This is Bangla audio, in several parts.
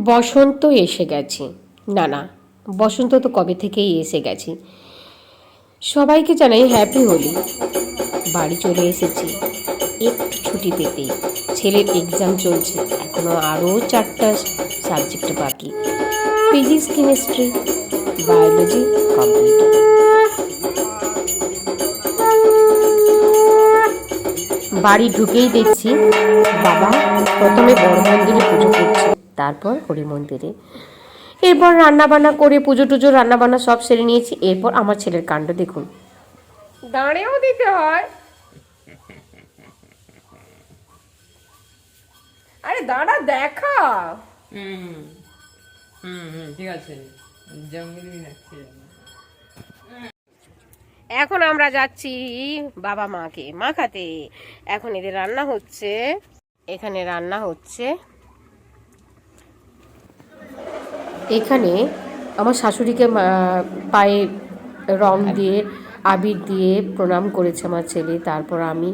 বসন্ত এসে গেছে। না না, বসন্ত তো কবে থেকেই এসে গেছে। সবাইকে জানাই হ্যাপি হোলি। বাড়ি চলে এসেছি একটু ছুটি পেতে। ছেলের এক্সাম চলছে, এখনো আরও 4টা সাবজেক্ট বাকি। Physics, chemistry, biology, computer. বাড়ি ঢুকেই দেখছি বাবা প্রথমে বড় মন্দিরে পুজো করছে, তারপর হরি মন্দিরে। এরপর রান্নাবান্না করে পুজো টুজো রান্নাবান্না সব সেরে নিয়েছি। এরপর আমার ছেলের কাণ্ড দেখুন, দাঁড়িয়েও দিতে হয়। আরে দাঁড়া, দেখা। ঠিক আছে। এখন আমরা যাচ্ছি বাবা মাকে মাখাতে। এখন এদের রান্না হচ্ছে, এখানে রান্না হচ্ছে। এখানে আমার শাশুড়িকে পায়ে রং দিয়ে আবির দিয়ে প্রণাম করেছে আমার ছেলে। তারপর আমি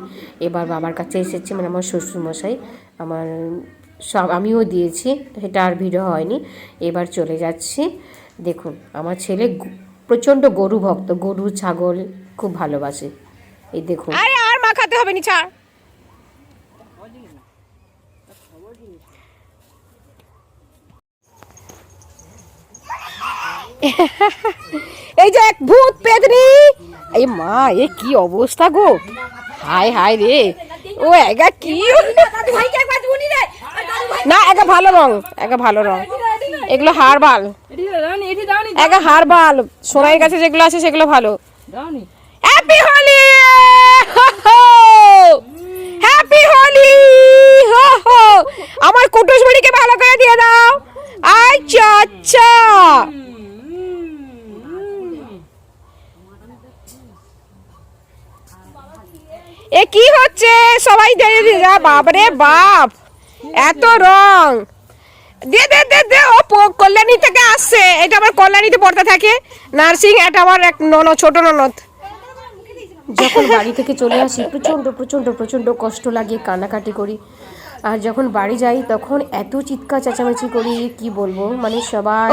এবার বাবার কাছে এসেছি, মানে আমার শ্বশুরমশাই আমার সব আমিও দিয়েছি, সেটা আর ভিডিও হয়নি। এবার চলে যাচ্ছি। দেখুন আমার ছেলে প্রচণ্ড গরু ভক্ত, গরু ছাগল খুব ভালোবাসে। এই দেখুন। আরে আর মাখাতে হবে নি, ছাড়। এই যে এক ভূত পেতনি, এই মা, এ কি অবস্থা গো, হায় হায় রে। ও এগা কি না, এগা ভালো রং, এগা ভালো রং, এগুলো হারবাল, এগা হারবাল সোনাই গাছে যেগুলো আছে সেগুলো ভালো। Happy Holi, happy Holi. আমার কুটুস বুড়িকে ভালো করে দিয়ে দাও। আচ্ছা আচ্ছা, এ কি হচ্ছে সবাই দিয়ে দিয়ে যা, বাপরে বাপ এত রং। দে দে দে দে, ও কল্যাণী থেকে আসছে, এটা আমার কল্যাণীতে পড়তে থাকে নার্সিং। এটা আমার এক ননদ, ছোট ননদ। যখন বাড়ি থেকে চলে আসি প্রচণ্ড প্রচণ্ড প্রচণ্ড কষ্ট লাগে, কান্নাকাটি করি। আর যখন বাড়ি যাই তখন এত চিৎকার চেঁচামেচি করি, কি বলবো, মানে সবাই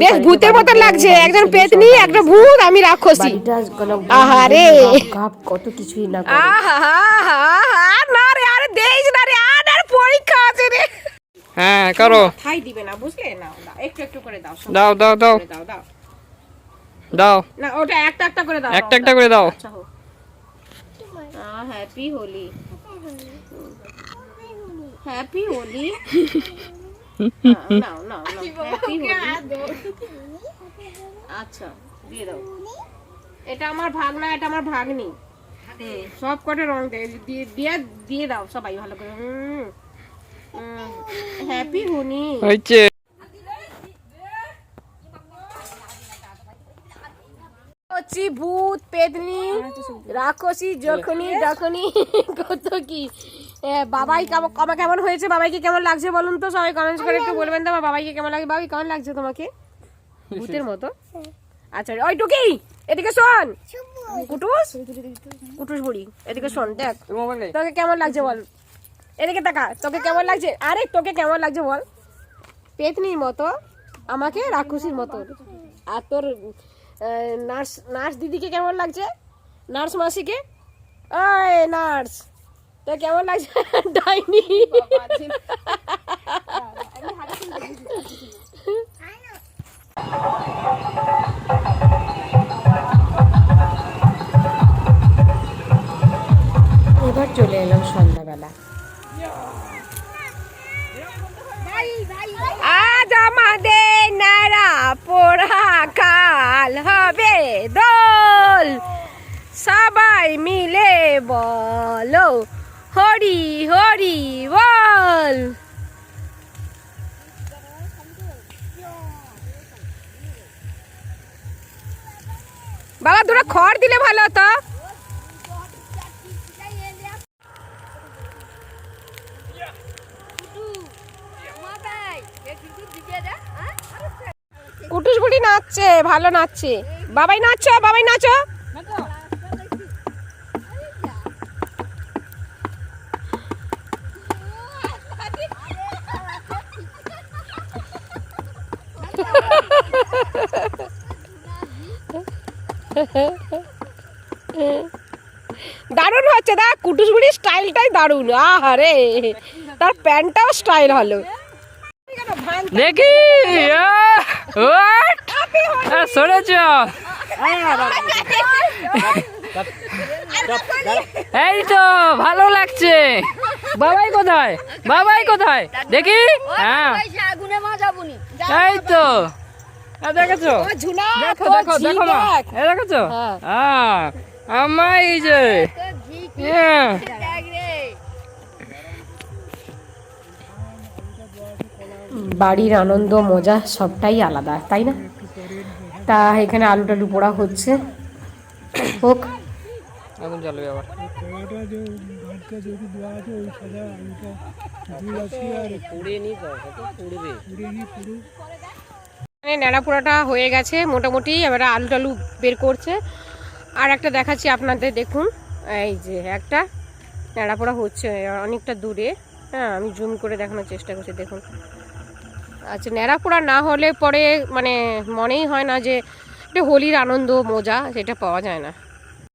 বেশ ভূতের মতো লাগছে, একজন পেতনি একটা ভূত, আমি রাক্ষসী। আহারে কত কিছুই না করে। না রে, আরে দেইস না রে, আর পরীক্ষা আছে রে। হ্যাঁ করো, খাই দিবে না, বুঝলে না, একটু একটু করে দাও, দাও দাও দাও দাও দাও দাও, না ওটা একটা একটা করে দাও, একটা একটা করে দাও। আচ্ছা হোক। Happy Holi, happy Holi. নাও নাও নাও, হ্যাপি হোলি। আচ্ছা দিয়ে দাও। এটা আমার ভাগনা, এটা আমার ভাগ্নি। সব কটা রং দিয়ে দিয়ে দিয়ে দাও সবাই ভালো করে। হ্যাপি হোলি হয়েছে। হচ্ছি ভূত পেতনি রাক্ষসী যখনই যখনই কত কি। বাবাই কেমন হয়েছে, বাবাইকে কেমন লাগছে বলুন তো, সবাই কমেন্টস করে একটু বলবেন তো আমার বাবাইকে কেমন লাগে। বাবাই কেমন লাগছে তোমাকে? ভূতের মতো। আচ্ছা ওই টুকি এদিকে শোন, কুটুস কুটুস বুড়ি এদিকে শোন, দেখ তোকে কেমন লাগছে বল, এদিকে তাকা, তোকে কেমন লাগছে? আরে তোকে কেমন লাগছে বল? পেতনির মতো, আমাকে রাক্ষসীর মতো। আর তোর নার্স নার্স দিদিকে কেমন লাগছে? নার্স মাসিকে, ওই নার্স তো কেমন লাগছে? ডাইনি। এবার চলে এলাম সন্ধ্যাবেলা। আজ আমাদের নাড়া পোড়া কাল হবে দোল, সবাই মিলে বলো হরি হরি বল। বাবা দুটো খড় দিলে ভালো হতো। কুটুস বুড়ি নাচছে, ভালো নাচছে। বাবাই নাচছো, বাবাই নাচো। দারুণ হচ্ছে, দেখ কুটুসবুড়ির স্টাইলটাই দারুণ। আহারে, তার প্যান্টটাও স্টাইল হলো। দেখি সরেছ। এই তো ভালো লাগছে। বাবাই কোথায়, বাবাই কোথায় দেখি। হ্যাঁ এই তো দেখেছো, দেখো দেখো দেখো মা, দেখেছো। হ্যাঁ আমার এই যে বাড়ির আনন্দ মজা সবটাই আলাদা, তাই না? তা এখানে আলু টালু পোড়া হচ্ছে, হোক। আগুন জ্বালবে আবার। ন্যাড়া পোড়াটা হয়ে গেছে মোটামুটি, এবার আলু টালু বের করছে। আর একটা দেখাচ্ছি আপনাদের, দেখুন এই যে একটা ন্যাড়া পোড়া হচ্ছে অনেকটা দূরে। হ্যাঁ আমি জুম করে দেখানোর চেষ্টা করছি, দেখুন। আচ্ছা, ন্যাড়া পোড়া না হলে পরে মানে মনেই হয় না যে এটা হোলির আনন্দ মজা, সেটা পাওয়া যায় না।